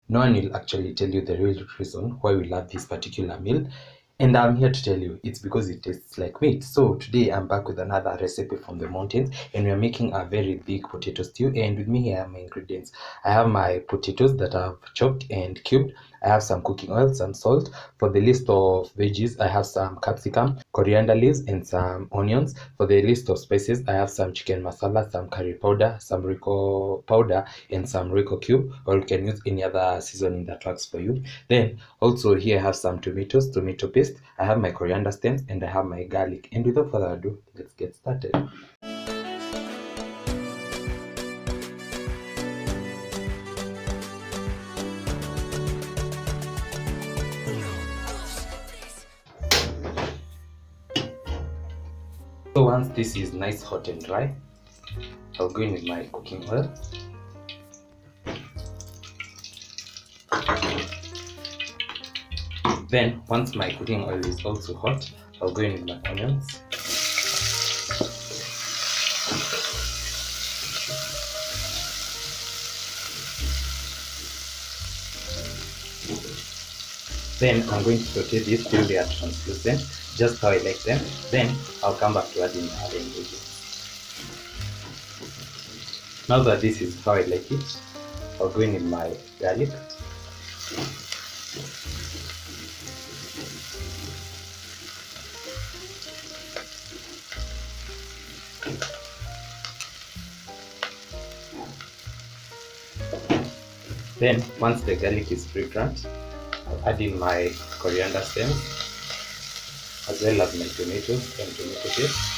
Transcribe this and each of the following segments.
No one will actually tell you the real reason why we love this particular meal. And I'm here to tell you it's because it tastes like meat. So today I'm back with another recipe from the mountains, and we're making a very big potato stew. And with me here are my ingredients. I have my potatoes that I've chopped and cubed. I have some cooking oil, some salt. For the list of veggies, I have some capsicum, coriander leaves, and some onions. For the list of spices, I have some chicken masala, some curry powder, some rico powder, and some rico cube, or you can use any other seasoning that works for you. Then also here I have some tomatoes, tomato paste. I have my coriander stems, and I have my garlic. And without further ado, let's get started. So once this is nice, hot and dry, I'll go in with my cooking oil. Then once my cooking oil is also hot, I'll go in with my onions. Then I'm going to saute this till they are translucent, just how I like them. Then I'll come back to add in other ingredients. Now that this is how I like it, I'll go in with my garlic. Then once the garlic is pre-crunched, I'll add in my coriander stems as well as my tomatoes and tomato paste.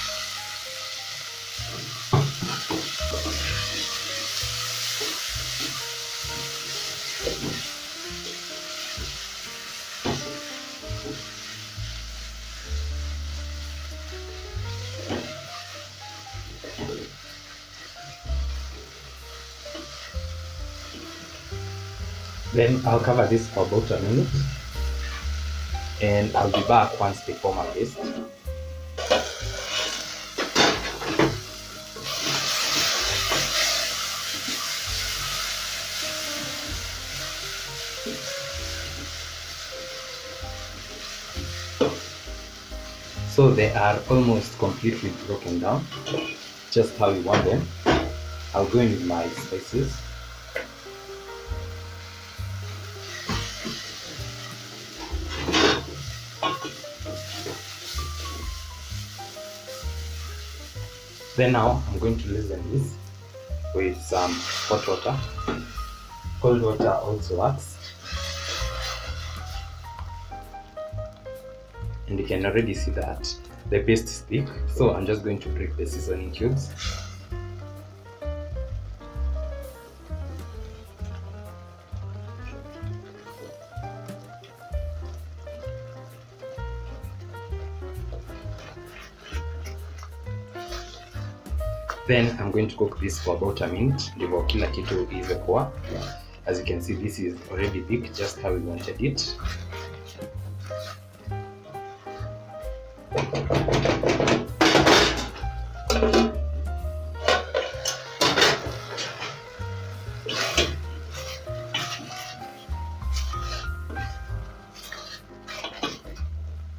Then I'll cover this for about a minute, and I'll be back once they form a paste. So they are almost completely broken down, just how you want them. I'll go in with my spices. Then now I'm going to loosen this with some hot water. Cold water also works. And you can already see that the paste is thick, so I'm just going to break the seasoning cubes. Then I'm going to cook this for about a minute, ndivyo kila kitu iwe poa. As you can see, this is already thick, just how we wanted it.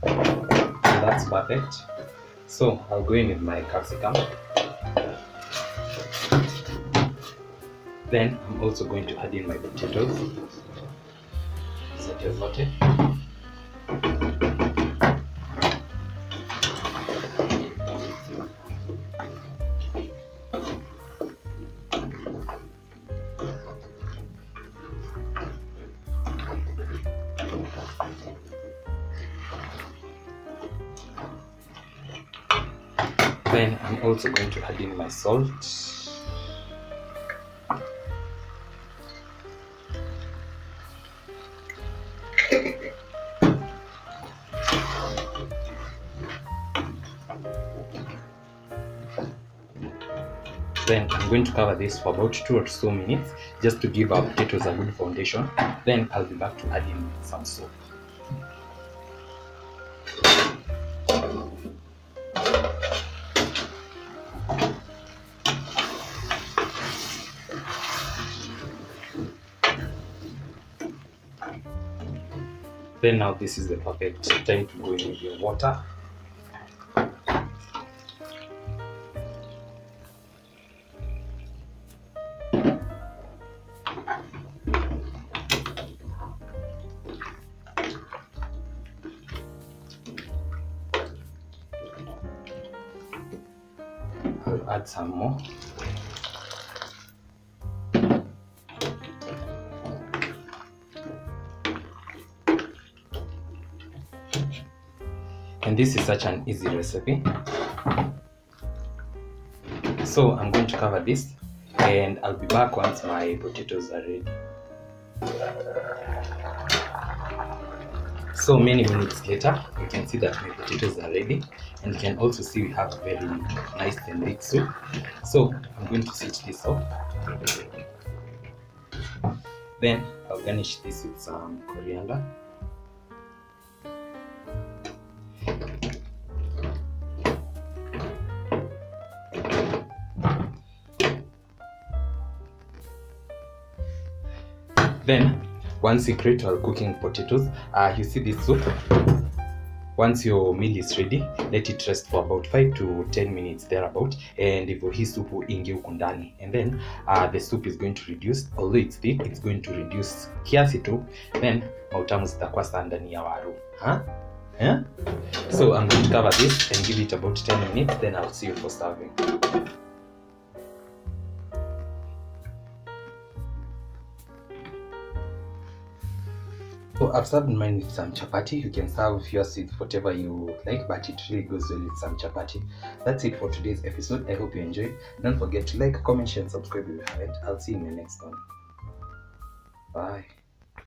And that's perfect. So I'll go in with my capsicum. Then I'm also going to add in my potatoes. Zote zote. Then I'm also going to add in my salt. Then I'm going to cover this for about 2 or so minutes just to give our potatoes a good foundation. Then I'll be back to add in some soup. Then now this is the perfect time to go in with your water. I'll add some more. And this is such an easy recipe. So I'm going to cover this and I'll be back once my potatoes are ready. So many minutes later, you can see that my potatoes are ready, and you can also see we have a very nice and thick soup. So I'm going to switch this off. Then I'll garnish this with some coriander. Then, one secret while cooking potatoes, you see this soup. Once your meal is ready, let it rest for about 5 to 10 minutes thereabout, and if hii soup ingie huko ndani, and then the soup is going to reduce. Although it's thick, it's going to reduce kiasi tu, then mautamu zitakuwa saa ndani ya waru. So I'm going to cover this and give it about 10 minutes, then I'll see you for serving. So I've served mine with some chapati. You can serve yours with whatever you like, but it really goes well with some chapati. That's it for today's episode. I hope you enjoyed. Don't forget to like, comment, share, and subscribe if you haven't. I'll see you in the next one. Bye.